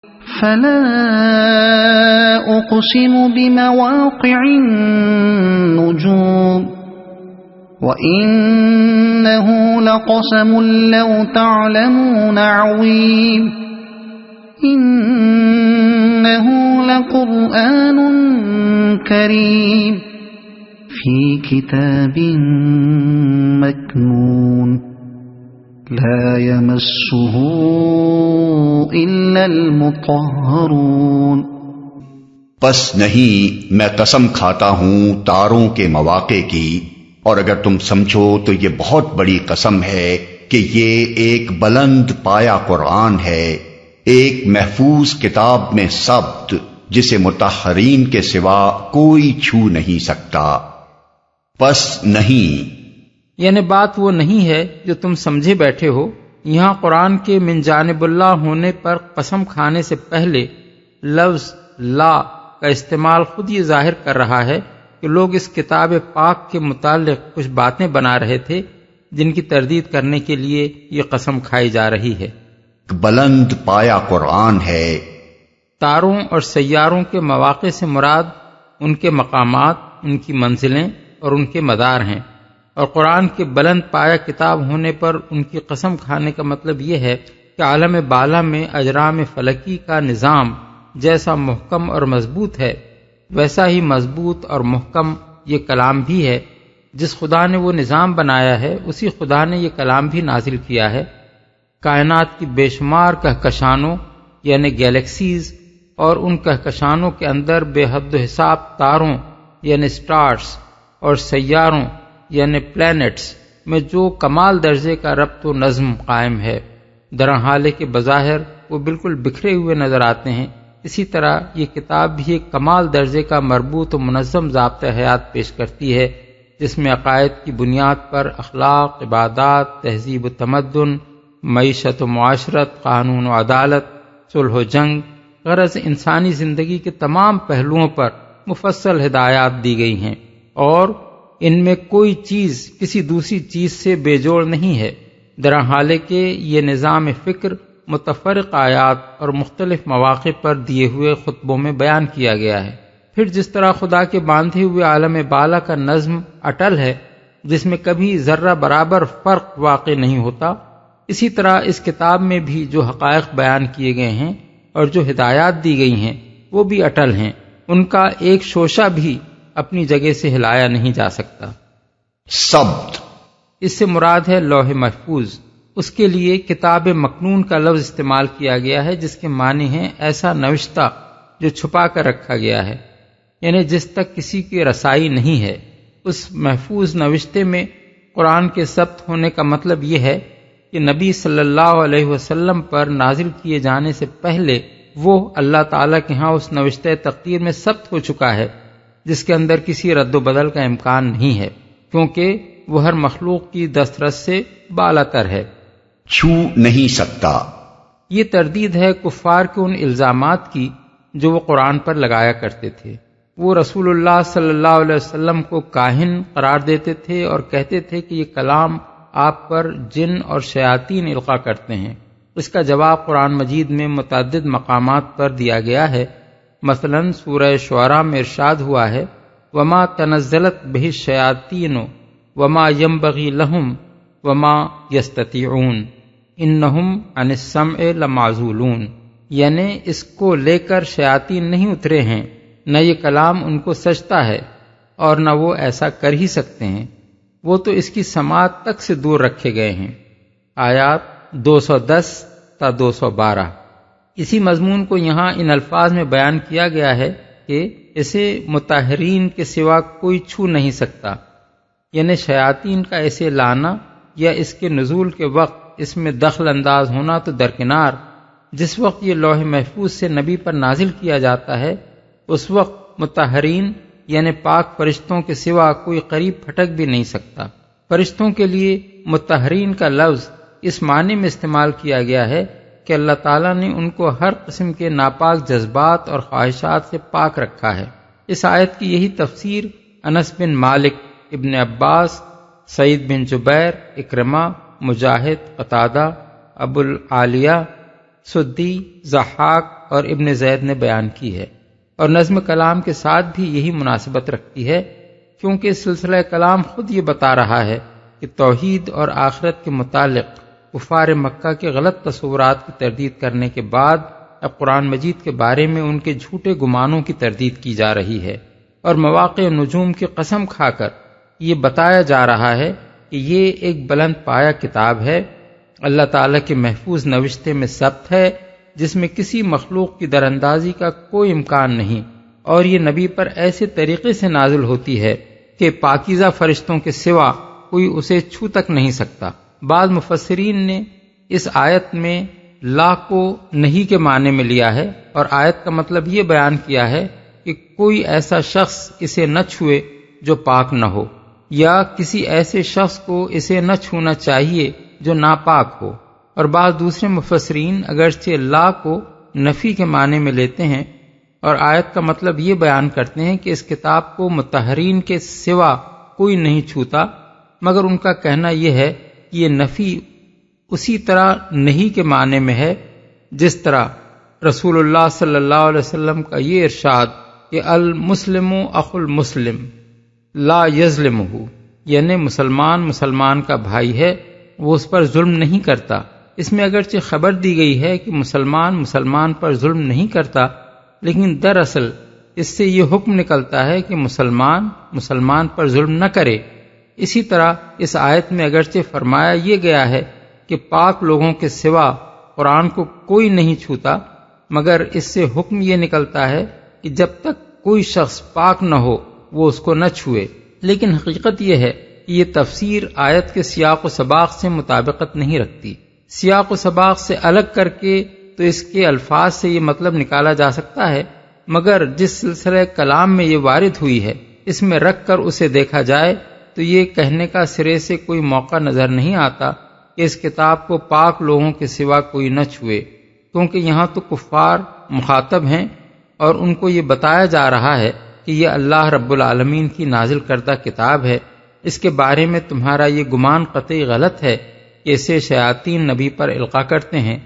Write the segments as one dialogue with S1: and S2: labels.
S1: فلا اقسم بمواقع النجوم وإنه لقسم لو تعلمون عظيم إنه لقرآن كريم في كتاب مكنون لا يمسه إلا المطهرون۔
S2: پس نہیں میں قسم کھاتا ہوں تاروں کے مواقع کی، اور اگر تم سمجھو تو یہ بہت بڑی قسم ہے کہ یہ ایک بلند پایا قرآن ہے، ایک محفوظ کتاب میں ثبت جسے مطہرین کے سوا کوئی چھو نہیں سکتا۔ پس نہیں
S3: یعنی بات وہ نہیں ہے جو تم سمجھے بیٹھے ہو۔ یہاں قرآن کے من جانب اللہ ہونے پر قسم کھانے سے پہلے لفظ لا کا استعمال خود یہ ظاہر کر رہا ہے کہ لوگ اس کتاب پاک کے متعلق کچھ باتیں بنا رہے تھے جن کی تردید کرنے کے لیے یہ قسم کھائی جا رہی ہے۔
S2: بلند پایا قرآن ہے۔
S3: تاروں اور سیاروں کے مواقع سے مراد ان کے مقامات، ان کی منزلیں اور ان کے مدار ہیں، اور قرآن کے بلند پایا کتاب ہونے پر ان کی قسم کھانے کا مطلب یہ ہے کہ عالم بالا میں اجرام فلکی کا نظام جیسا محکم اور مضبوط ہے، ویسا ہی مضبوط اور محکم یہ کلام بھی ہے۔ جس خدا نے وہ نظام بنایا ہے اسی خدا نے یہ کلام بھی نازل کیا ہے۔ کائنات کی بے شمار کہکشانوں یعنی گیلیکسیز اور ان کہکشانوں کے اندر بے حد و حساب تاروں یعنی سٹارز اور سیاروں یعنی پلینٹس میں جو کمال درجے کا ربط و نظم قائم ہے، درحالے کے بظاہر وہ بالکل بکھرے ہوئے نظر آتے ہیں، اسی طرح یہ کتاب بھی ایک کمال درجے کا مربوط و منظم ضابطہ حیات پیش کرتی ہے، جس میں عقائد کی بنیاد پر اخلاق، عبادات، تہذیب و تمدن، معیشت و معاشرت، قانون و عدالت، صلح و جنگ، غرض انسانی زندگی کے تمام پہلوؤں پر مفصل ہدایات دی گئی ہیں، اور ان میں کوئی چیز کسی دوسری چیز سے بے جوڑ نہیں ہے۔ درحالے کہ یہ نظام فکر متفرق آیات اور مختلف مواقع پر دیے ہوئے خطبوں میں بیان کیا گیا ہے۔ پھر جس طرح خدا کے باندھے ہوئے عالم بالا کا نظم اٹل ہے، جس میں کبھی ذرہ برابر فرق واقع نہیں ہوتا، اسی طرح اس کتاب میں بھی جو حقائق بیان کیے گئے ہیں اور جو ہدایات دی گئی ہیں وہ بھی اٹل ہیں، ان کا ایک شوشہ بھی اپنی جگہ سے ہلایا نہیں جا سکتا۔
S2: ثبت
S3: اس سے مراد ہے لوح محفوظ۔ اس کے لیے کتاب مکنون کا لفظ استعمال کیا گیا ہے، جس کے معنی ہیں ایسا نوشتہ جو چھپا کر رکھا گیا ہے، یعنی جس تک کسی کی رسائی نہیں ہے۔ اس محفوظ نوشتے میں قرآن کے ثبت ہونے کا مطلب یہ ہے کہ نبی صلی اللہ علیہ وسلم پر نازل کیے جانے سے پہلے وہ اللہ تعالیٰ کے ہاں اس نوشتہ تقدیر میں ثبت ہو چکا ہے، جس کے اندر کسی رد و بدل کا امکان نہیں ہے، کیونکہ وہ ہر مخلوق کی دسترس سے بالاتر ہے،
S2: چھو نہیں سکتا۔
S3: یہ تردید ہے کفار کے ان الزامات کی جو وہ قرآن پر لگایا کرتے تھے۔ وہ رسول اللہ صلی اللہ علیہ وسلم کو کاہن قرار دیتے تھے اور کہتے تھے کہ یہ کلام آپ پر جن اور شیاطین القا کرتے ہیں۔ اس کا جواب قرآن مجید میں متعدد مقامات پر دیا گیا ہے۔ مثلا سورہ شعراء میں ارشاد ہوا ہے وما تنزلت به الشیاطین وما ينبغي لهم وما يستطيعون انہم عن السمع لمعزولون، یعنی اس کو لے کر شیاطین نہیں اترے ہیں، نہ یہ کلام ان کو سجتا ہے اور نہ وہ ایسا کر ہی سکتے ہیں، وہ تو اس کی سماعت تک سے دور رکھے گئے ہیں۔ آیات 210 تا 212۔ اسی مضمون کو یہاں ان الفاظ میں بیان کیا گیا ہے کہ اسے مطہرین کے سوا کوئی چھو نہیں سکتا، یعنی شیاطین کا اسے لانا یا اس کے نزول کے وقت اس میں دخل انداز ہونا تو درکنار، جس وقت یہ لوح محفوظ سے نبی پر نازل کیا جاتا ہے اس وقت مطہرین یعنی پاک فرشتوں کے سوا کوئی قریب پھٹک بھی نہیں سکتا۔ فرشتوں کے لیے مطہرین کا لفظ اس معنی میں استعمال کیا گیا ہے کہ اللہ تعالیٰ نے ان کو ہر قسم کے ناپاک جذبات اور خواہشات سے پاک رکھا ہے۔ اس آیت کی یہی تفسیر انس بن مالک، ابن عباس، سعید بن جبیر، اکرمہ، مجاہد، قتادہ، ابو العالیہ، سدی، ضحاک اور ابن زید نے بیان کی ہے، اور نظم کلام کے ساتھ بھی یہی مناسبت رکھتی ہے، کیونکہ سلسلہ کلام خود یہ بتا رہا ہے کہ توحید اور آخرت کے متعلق کفار مکہ کے غلط تصورات کی تردید کرنے کے بعد اب قرآن مجید کے بارے میں ان کے جھوٹے گمانوں کی تردید کی جا رہی ہے، اور مواقع نجوم کی قسم کھا کر یہ بتایا جا رہا ہے کہ یہ ایک بلند پایہ کتاب ہے، اللہ تعالیٰ کے محفوظ نوشتے میں ثبت ہے، جس میں کسی مخلوق کی دراندازی کا کوئی امکان نہیں، اور یہ نبی پر ایسے طریقے سے نازل ہوتی ہے کہ پاکیزہ فرشتوں کے سوا کوئی اسے چھو تک نہیں سکتا۔ بعض مفسرین نے اس آیت میں لا کو نہیں کے معنی میں لیا ہے، اور آیت کا مطلب یہ بیان کیا ہے کہ کوئی ایسا شخص اسے نہ چھوئے جو پاک نہ ہو، یا کسی ایسے شخص کو اسے نہ چھونا چاہیے جو ناپاک ہو۔ اور بعض دوسرے مفسرین اگرچہ لا کو نفی کے معنی میں لیتے ہیں اور آیت کا مطلب یہ بیان کرتے ہیں کہ اس کتاب کو مطہرین کے سوا کوئی نہیں چھوتا، مگر ان کا کہنا یہ ہے کہ یہ نفی اسی طرح نہیں کے معنی میں ہے جس طرح رسول اللہ صلی اللہ علیہ وسلم کا یہ ارشاد کہ المسلم اخو المسلم لا یظلمہ، یعنی مسلمان کا بھائی ہے، وہ اس پر ظلم نہیں کرتا۔ اس میں اگرچہ خبر دی گئی ہے کہ مسلمان پر ظلم نہیں کرتا، لیکن دراصل اس سے یہ حکم نکلتا ہے کہ مسلمان پر ظلم نہ کرے۔ اسی طرح اس آیت میں اگرچہ فرمایا یہ گیا ہے کہ پاک لوگوں کے سوا قرآن کو کوئی نہیں چھوتا، مگر اس سے حکم یہ نکلتا ہے کہ جب تک کوئی شخص پاک نہ ہو وہ اس کو نہ چھوئے۔ لیکن حقیقت یہ ہے کہ یہ تفسیر آیت کے سیاق و سباق سے مطابقت نہیں رکھتی۔ سیاق و سباق سے الگ کر کے تو اس کے الفاظ سے یہ مطلب نکالا جا سکتا ہے، مگر جس سلسلہ کلام میں یہ وارد ہوئی ہے اس میں رکھ کر اسے دیکھا جائے تو یہ کہنے کا سرے سے کوئی موقع نظر نہیں آتا کہ اس کتاب کو پاک لوگوں کے سوا کوئی نہ چھوئے، کیونکہ یہاں تو کفار مخاطب ہیں اور ان کو یہ بتایا جا رہا ہے کہ یہ اللہ رب العالمین کی نازل کردہ کتاب ہے، اس کے بارے میں تمہارا یہ گمان قطعی غلط ہے کہ اسے شیاطین نبی پر القاء کرتے ہیں۔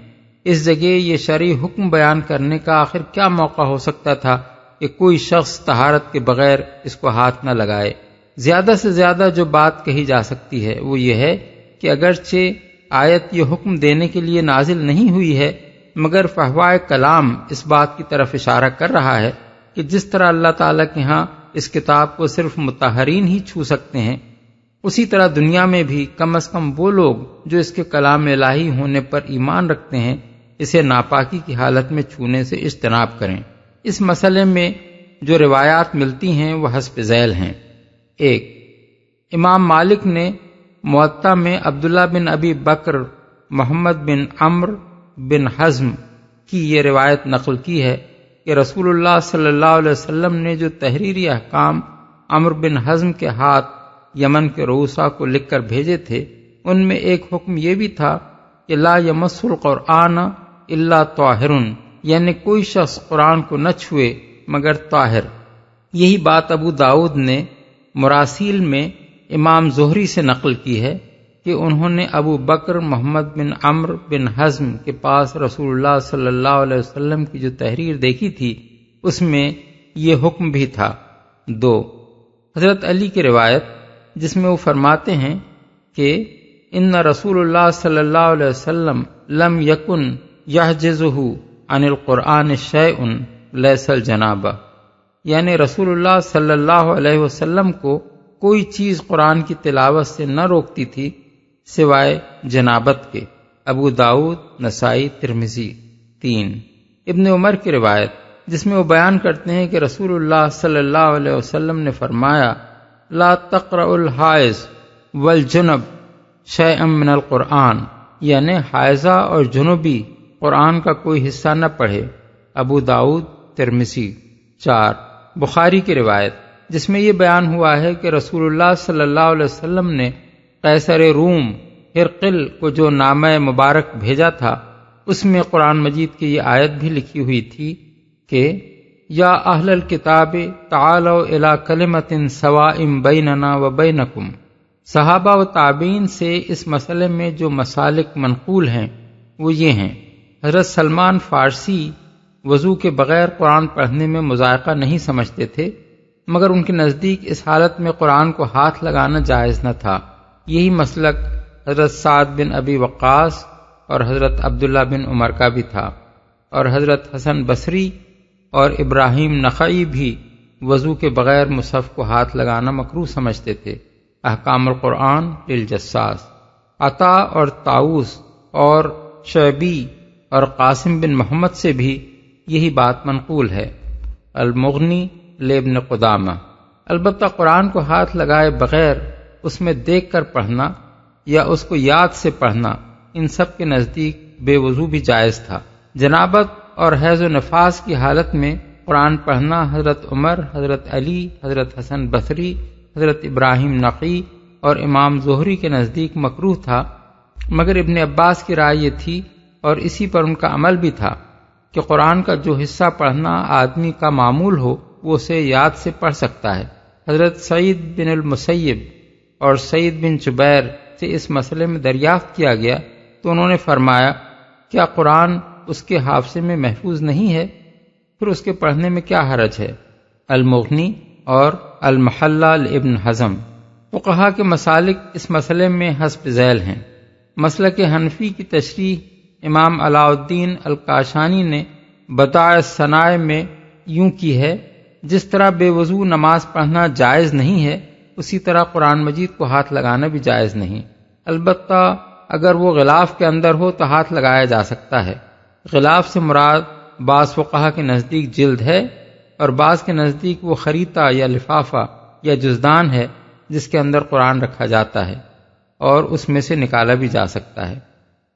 S3: اس جگہ یہ شرعی حکم بیان کرنے کا آخر کیا موقع ہو سکتا تھا کہ کوئی شخص طہارت کے بغیر اس کو ہاتھ نہ لگائے؟ زیادہ سے زیادہ جو بات کہی جا سکتی ہے وہ یہ ہے کہ اگرچہ آیت یہ حکم دینے کے لیے نازل نہیں ہوئی ہے، مگر فحوائے کلام اس بات کی طرف اشارہ کر رہا ہے کہ جس طرح اللہ تعالیٰ کے ہاں اس کتاب کو صرف مطہرین ہی چھو سکتے ہیں، اسی طرح دنیا میں بھی کم از کم وہ لوگ جو اس کے کلام الہی ہونے پر ایمان رکھتے ہیں اسے ناپاکی کی حالت میں چھونے سے اجتناب کریں۔ اس مسئلے میں جو روایات ملتی ہیں وہ حسب ذیل ہیں۔ 1، امام مالک نے موطا میں عبداللہ بن ابی بکر محمد بن عمرو بن حزم کی یہ روایت نقل کی ہے کہ رسول اللہ صلی اللہ علیہ وسلم نے جو تحریری احکام عمرو بن حزم کے ہاتھ یمن کے رؤسا کو لکھ کر بھیجے تھے، ان میں ایک حکم یہ بھی تھا کہ لا یمس القرآن الا طاہر، یعنی کوئی شخص قرآن کو نہ چھوئے مگر طاہر۔ یہی بات ابو داؤد نے مراسیل میں امام زہری سے نقل کی ہے کہ انہوں نے ابو بکر محمد بن عمرو بن حزم کے پاس رسول اللہ صلی اللہ علیہ وسلم کی جو تحریر دیکھی تھی اس میں یہ حکم بھی تھا۔ 2، حضرت علی کی روایت جس میں وہ فرماتے ہیں کہ ان رسول اللہ صلی اللہ علیہ وسلم لم یکن یحجزہ عن القرآن شیء لیس الجنابہ، یعنی رسول اللہ صلی اللہ علیہ وسلم کو کوئی چیز قرآن کی تلاوت سے نہ روکتی تھی سوائے جنابت کے۔ ابو داؤد، نسائی، ترمذی۔ 3، ابن عمر کی روایت جس میں وہ بیان کرتے ہیں کہ رسول اللہ صلی اللہ علیہ وسلم نے فرمایا لا تقرأ الحائض والجنب شیئا من القرآن، یعنی حائضہ اور جنوبی قرآن کا کوئی حصہ نہ پڑھے۔ ابو داؤد، ترمذی۔ 4، بخاری کی روایت جس میں یہ بیان ہوا ہے کہ رسول اللہ صلی اللہ علیہ وسلم نے قیصر روم ہرقل کو جو نامہ مبارک بھیجا تھا اس میں قرآن مجید کی یہ آیت بھی لکھی ہوئی تھی کہ یا اہل الکتاب تعالوا الی کلمۃ سواء بیننا و بینکم۔ صحابہ و تابعین سے اس مسئلے میں جو مسالک منقول ہیں وہ یہ ہیں۔ حضرت سلمان فارسی وضو کے بغیر قرآن پڑھنے میں مذائقہ نہیں سمجھتے تھے، مگر ان کے نزدیک اس حالت میں قرآن کو ہاتھ لگانا جائز نہ تھا۔ یہی مسلک حضرت سعد بن ابی وقاص اور حضرت عبداللہ بن عمر کا بھی تھا، اور حضرت حسن بصری اور ابراہیم نخعی بھی وضو کے بغیر مصحف کو ہاتھ لگانا مکروہ سمجھتے تھے۔ احکام القرآن للجساس۔ عطا اور طاؤس اور شعبی اور قاسم بن محمد سے بھی یہی بات منقول ہے۔ المغنی لابن قدامہ۔ البتہ قرآن کو ہاتھ لگائے بغیر اس میں دیکھ کر پڑھنا یا اس کو یاد سے پڑھنا ان سب کے نزدیک بے وضو بھی جائز تھا۔ جنابت اور حیض و نفاس کی حالت میں قرآن پڑھنا حضرت عمر، حضرت علی، حضرت حسن بصری، حضرت ابراہیم نقی اور امام زہری کے نزدیک مکروہ تھا، مگر ابن عباس کی رائے یہ تھی اور اسی پر ان کا عمل بھی تھا کہ قرآن کا جو حصہ پڑھنا آدمی کا معمول ہو وہ اسے یاد سے پڑھ سکتا ہے۔ حضرت سعید بن المسیب اور سعید بن جبیر سے اس مسئلے میں دریافت کیا گیا تو انہوں نے فرمایا، کیا قرآن اس کے حافظے میں محفوظ نہیں ہے؟ پھر اس کے پڑھنے میں کیا حرج ہے؟ المغنی اور المحلہ لابن حزم۔ فقہا کے مسالک اس مسئلے میں حسب ذیل ہیں۔ مسلک حنفی کی تشریح امام علاء الدین الکاشانی نے بدائع الصنائع میں یوں کی ہے، جس طرح بے وضو نماز پڑھنا جائز نہیں ہے، اسی طرح قرآن مجید کو ہاتھ لگانا بھی جائز نہیں۔ البتہ اگر وہ غلاف کے اندر ہو تو ہاتھ لگایا جا سکتا ہے۔ غلاف سے مراد بعض فقہا کے نزدیک جلد ہے اور بعض کے نزدیک وہ خریطہ یا لفافہ یا جزدان ہے جس کے اندر قرآن رکھا جاتا ہے اور اس میں سے نکالا بھی جا سکتا ہے۔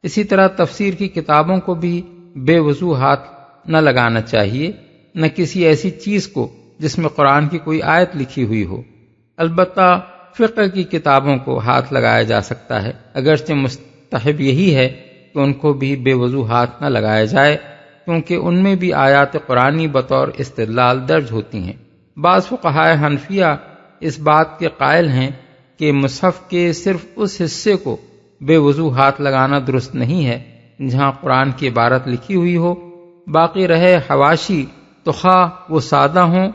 S3: اسی طرح تفسیر کی کتابوں کو بھی بے وضو ہاتھ نہ لگانا چاہیے، نہ کسی ایسی چیز کو جس میں قرآن کی کوئی آیت لکھی ہوئی ہو۔ البتہ فقہ کی کتابوں کو ہاتھ لگایا جا سکتا ہے، اگرچہ مستحب یہی ہے کہ ان کو بھی بے وضو ہاتھ نہ لگایا جائے، کیونکہ ان میں بھی آیات قرآنی بطور استدلال درج ہوتی ہیں۔ بعض فقہائے حنفیہ اس بات کے قائل ہیں کہ مصحف کے صرف اس حصے کو بے وضو ہاتھ لگانا درست نہیں ہے جہاں قرآن کی عبارت لکھی ہوئی ہو، باقی رہے حواشی تو خواہ وہ سادہ ہوں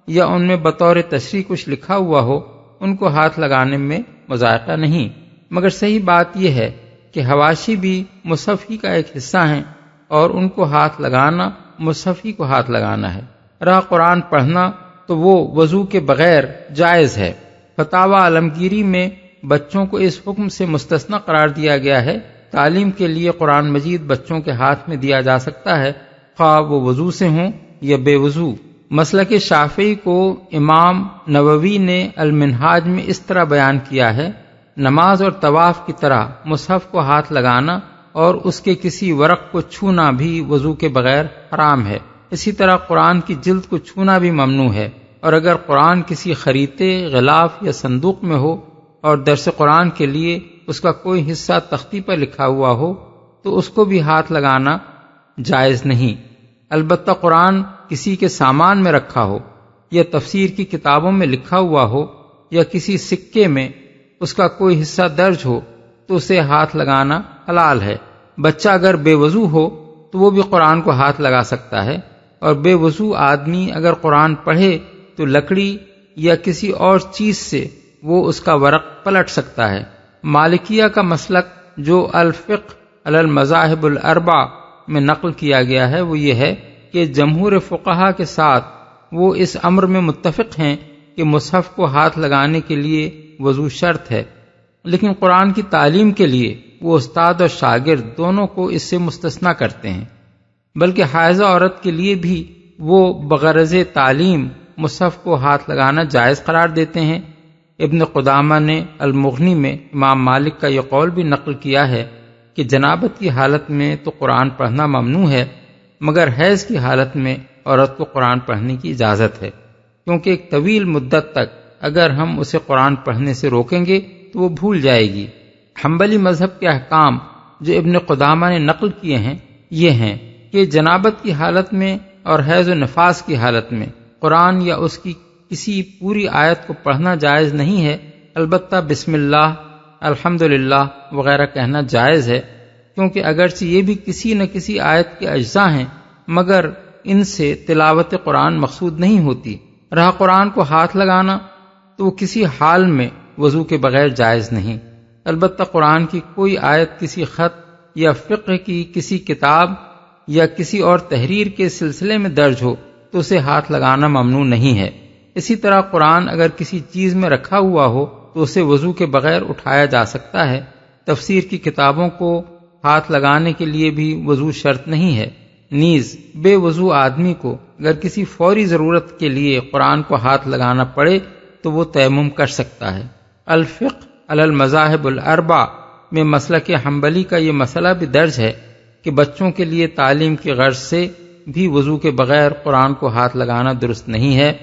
S3: یا ان میں بطور تشریح کچھ لکھا ہوا ہو، ان کو ہاتھ لگانے میں مذائقہ نہیں، مگر صحیح بات یہ ہے کہ حواشی بھی مصحف ہی کا ایک حصہ ہیں اور ان کو ہاتھ لگانا مصحف ہی کو ہاتھ لگانا ہے۔ رہا قرآن پڑھنا تو وہ وضو کے بغیر جائز ہے۔ فتاوی عالمگیری میں بچوں کو اس حکم سے مستثنی قرار دیا گیا ہے۔ تعلیم کے لیے قرآن مجید بچوں کے ہاتھ میں دیا جا سکتا ہے، خواہ وہ وضو سے ہوں یا بے وضو۔ مسلک شافعی کو امام نووی نے المنہاج میں اس طرح بیان کیا ہے، نماز اور طواف کی طرح مصحف کو ہاتھ لگانا اور اس کے کسی ورق کو چھونا بھی وضو کے بغیر حرام ہے۔ اسی طرح قرآن کی جلد کو چھونا بھی ممنوع ہے، اور اگر قرآن کسی خریطے، غلاف یا صندوق میں ہو اور درس قرآن کے لیے اس کا کوئی حصہ تختی پر لکھا ہوا ہو تو اس کو بھی ہاتھ لگانا جائز نہیں۔ البتہ قرآن کسی کے سامان میں رکھا ہو یا تفسیر کی کتابوں میں لکھا ہوا ہو یا کسی سکے میں اس کا کوئی حصہ درج ہو تو اسے ہاتھ لگانا حلال ہے۔ بچہ اگر بے وضو ہو تو وہ بھی قرآن کو ہاتھ لگا سکتا ہے، اور بے وضو آدمی اگر قرآن پڑھے تو لکڑی یا کسی اور چیز سے وہ اس کا ورق پلٹ سکتا ہے۔ مالکیہ کا مسلک جو الفقہ علی المذاہب الاربع میں نقل کیا گیا ہے وہ یہ ہے کہ جمہور فقہا کے ساتھ وہ اس امر میں متفق ہیں کہ مصحف کو ہاتھ لگانے کے لیے وضو شرط ہے، لیکن قرآن کی تعلیم کے لیے وہ استاد اور شاگرد دونوں کو اس سے مستثنی کرتے ہیں، بلکہ حائضہ عورت کے لیے بھی وہ بغرض تعلیم مصحف کو ہاتھ لگانا جائز قرار دیتے ہیں۔ ابن قدامہ نے المغنی میں امام مالک کا یہ قول بھی نقل کیا ہے کہ جنابت کی حالت میں تو قرآن پڑھنا ممنوع ہے، مگر حیض کی حالت میں عورت کو قرآن پڑھنے کی اجازت ہے، کیونکہ ایک طویل مدت تک اگر ہم اسے قرآن پڑھنے سے روکیں گے تو وہ بھول جائے گی۔ حنبلی مذہب کے احکام جو ابن قدامہ نے نقل کیے ہیں یہ ہیں کہ جنابت کی حالت میں اور حیض و نفاس کی حالت میں قرآن یا اس کی کسی پوری آیت کو پڑھنا جائز نہیں ہے، البتہ بسم اللہ، الحمدللہ وغیرہ کہنا جائز ہے، کیونکہ اگرچہ یہ بھی کسی نہ کسی آیت کے اجزاء ہیں مگر ان سے تلاوت قرآن مقصود نہیں ہوتی۔ رہا قرآن کو ہاتھ لگانا تو وہ کسی حال میں وضو کے بغیر جائز نہیں۔ البتہ قرآن کی کوئی آیت کسی خط یا فقہ کی کسی کتاب یا کسی اور تحریر کے سلسلے میں درج ہو تو اسے ہاتھ لگانا ممنوع نہیں ہے۔ اسی طرح قرآن اگر کسی چیز میں رکھا ہوا ہو تو اسے وضو کے بغیر اٹھایا جا سکتا ہے۔ تفسیر کی کتابوں کو ہاتھ لگانے کے لیے بھی وضو شرط نہیں ہے۔ نیز بے وضو آدمی کو اگر کسی فوری ضرورت کے لیے قرآن کو ہاتھ لگانا پڑے تو وہ تیمم کر سکتا ہے۔ الفقہ علی المذاہب الاربع میں مسلک حنبلی کا یہ مسئلہ بھی درج ہے کہ بچوں کے لیے تعلیم کی غرض سے بھی وضو کے بغیر قرآن کو ہاتھ لگانا درست نہیں ہے،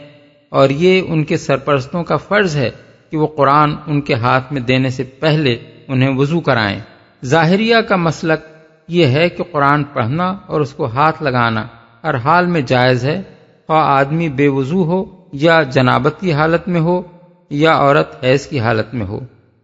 S3: اور یہ ان کے سرپرستوں کا فرض ہے کہ وہ قرآن ان کے ہاتھ میں دینے سے پہلے انہیں وضو کرائیں۔ ظاہریہ کا مسلک یہ ہے کہ قرآن پڑھنا اور اس کو ہاتھ لگانا ہر حال میں جائز ہے، خواہ آدمی بے وضو ہو یا جنابت کی حالت میں ہو یا عورت حیض کی حالت میں ہو۔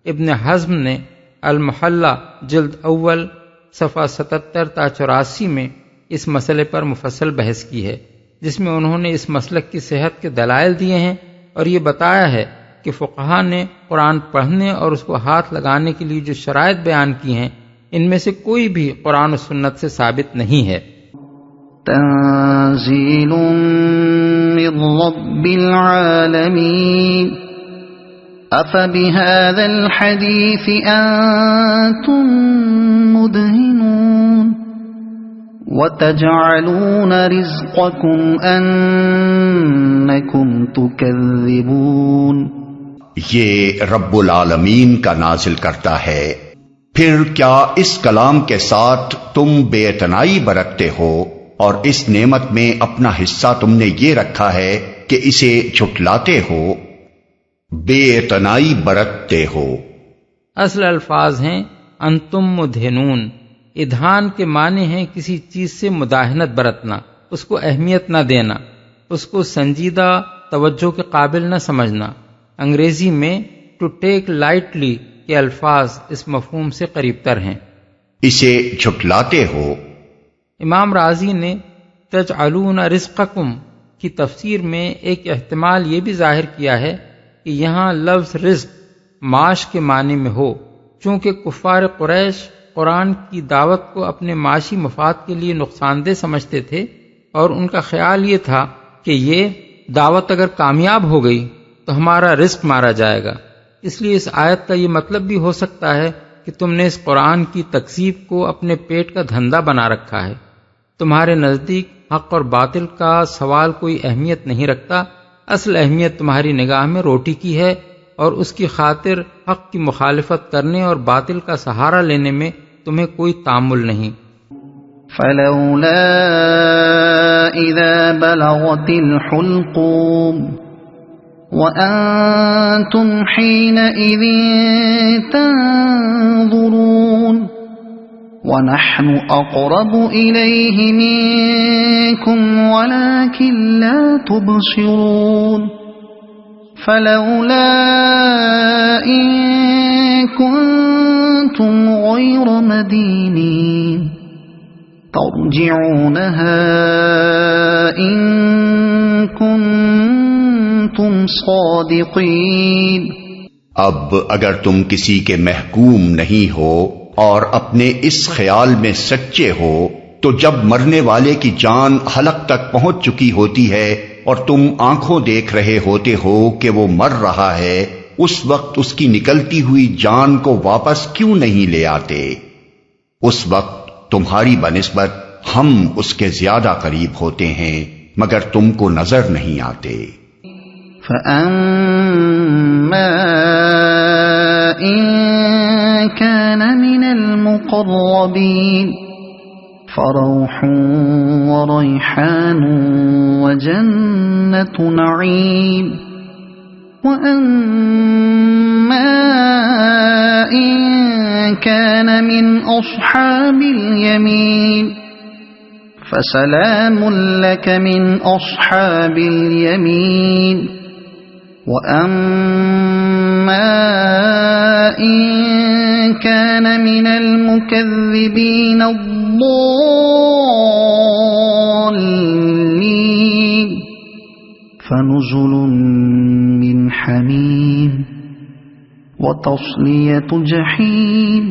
S3: ابن حزم نے المحلہ جلد اول صفحہ 77 تا 84 میں اس مسئلے پر مفصل بحث کی ہے، جس میں انہوں نے اس مسلک کی صحت کے دلائل دیے ہیں اور یہ بتایا ہے کہ فقہا نے قرآن پڑھنے اور اس کو ہاتھ لگانے کے لیے جو شرائط بیان کی ہیں ان میں سے کوئی بھی قرآن و سنت سے ثابت نہیں ہے۔
S1: تنزیل من رب العالمین افبهذا الحدیث انتم مدہنون وتجعلون رزقكم انکم تکذبون۔
S2: یہ رب العالمین کا نازل کرتا ہے، پھر کیا اس کلام کے ساتھ تم بے اعتنائی برتتے ہو اور اس نعمت میں اپنا حصہ تم نے یہ رکھا ہے کہ اسے جھٹلاتے ہو؟ بے اعتنائی برتتے ہو۔
S3: اصل الفاظ ہیں انتم مدہنون۔ ادھان کے معنی ہیں کسی چیز سے مداہنت برتنا، اس کو اہمیت نہ دینا، اس کو سنجیدہ توجہ کے قابل نہ سمجھنا۔ انگریزی میں ٹو ٹیک لائٹلی کے الفاظ اس مفہوم سے قریب تر ہیں۔
S2: اسے جھٹلاتے ہو۔
S3: امام راضی نے تجعلون رزقکم کی تفسیر میں ایک احتمال یہ بھی ظاہر کیا ہے کہ یہاں لفظ رزق معاش کے معنی میں ہو، چونکہ کفار قریش قرآن کی دعوت کو اپنے معاشی مفاد کے لیے نقصان دہ سمجھتے تھے، اور ان کا خیال یہ تھا کہ یہ دعوت اگر کامیاب ہو گئی تو ہمارا رزق مارا جائے گا۔ اس لیے اس آیت کا یہ مطلب بھی ہو سکتا ہے کہ تم نے اس قرآن کی تکذیب کو اپنے پیٹ کا دھندا بنا رکھا ہے۔ تمہارے نزدیک حق اور باطل کا سوال کوئی اہمیت نہیں رکھتا، اصل اہمیت تمہاری نگاہ میں روٹی کی ہے، اور اس کی خاطر حق کی مخالفت کرنے اور باطل کا سہارا لینے میں تمہیں کوئی تامل نہیں۔
S1: فلولا اذا بلغت الحلقوم وانتم حينئذ تنظرون ونحن اقرب اليه منكم ولكن لا تبصرون فلولا ان كنتم غير مدينين ترجعونها ان كنتم صادقين۔
S2: اب اگر تم کسی کے محکوم نہیں ہو اور اپنے اس خیال میں سچے ہو تو جب مرنے والے کی جان حلق تک پہنچ چکی ہوتی ہے اور تم آنکھوں دیکھ رہے ہوتے ہو کہ وہ مر رہا ہے، اس وقت اس کی نکلتی ہوئی جان کو واپس کیوں نہیں لے آتے؟ اس وقت تمہاری بنسبت ہم اس کے زیادہ قریب ہوتے ہیں مگر تم کو نظر نہیں آتے۔
S1: فَأَمَّا إِن كَانَ مِنَ الْمُقَرَّبِينَ فَرَوْحٌ وَرَيْحَانٌ وَجَنَّةُ نَعِيمٍ وَأَمَّا إِن كَانَ مِنْ أَصْحَابِ الْيَمِينِ فَسَلَامٌ لَكَ مِنْ أَصْحَابِ الْيَمِينِ وَأَمَّا إِن كان من المكذبين الضالين فنزل من حميم وتصلية جحيم.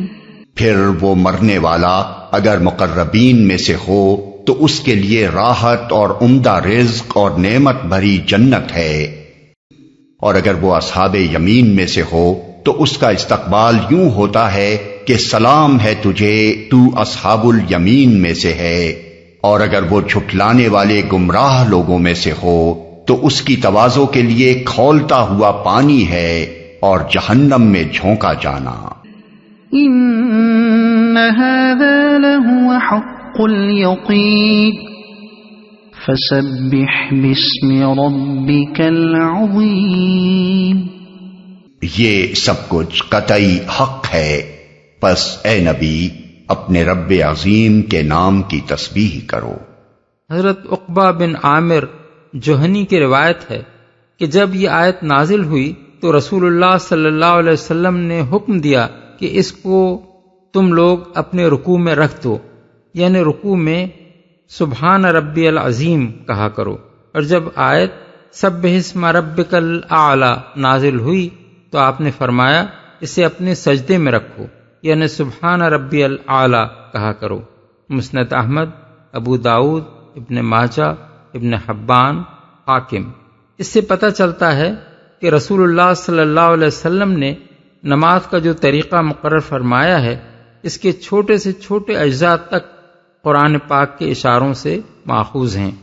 S2: پھر وہ مرنے والا اگر مقربین میں سے ہو تو اس کے لیے راحت اور عمدہ رزق اور نعمت بھری جنت ہے، اور اگر وہ اصحاب یمین میں سے ہو تو اس کا استقبال یوں ہوتا ہے کہ سلام ہے تجھے، تو اصحاب الیمین میں سے ہے، اور اگر وہ جھٹلانے والے گمراہ لوگوں میں سے ہو تو اس کی تواضع کے لیے کھولتا ہوا پانی ہے اور جہنم میں جھونکا جانا.
S1: إن هذا لهو حق اليقين فسبح باسم ربك العظيم.
S2: یہ سب کچھ قطعی حق ہے، پس اے نبی اپنے رب عظیم کے نام کی تسبیح کرو.
S3: حضرت عقبہ بن عامر جوہنی کی روایت ہے کہ جب یہ آیت نازل ہوئی تو رسول اللہ صلی اللہ علیہ وسلم نے حکم دیا کہ اس کو تم لوگ اپنے رکوع میں رکھ دو، یعنی رکوع میں سبحان ربی العظیم کہا کرو. اور جب آیت سبح اسم ربک الاعلی نازل ہوئی تو آپ نے فرمایا اسے اپنے سجدے میں رکھو، یعنی سبحان ربی الاعلی کہا کرو. مسند احمد، ابو داؤد، ابن ماجہ، ابن حبان، حاکم. اس سے پتہ چلتا ہے کہ رسول اللہ صلی اللہ علیہ وسلم نے نماز کا جو طریقہ مقرر فرمایا ہے اس کے چھوٹے سے چھوٹے اجزاء تک قرآن پاک کے اشاروں سے ماخوذ ہیں.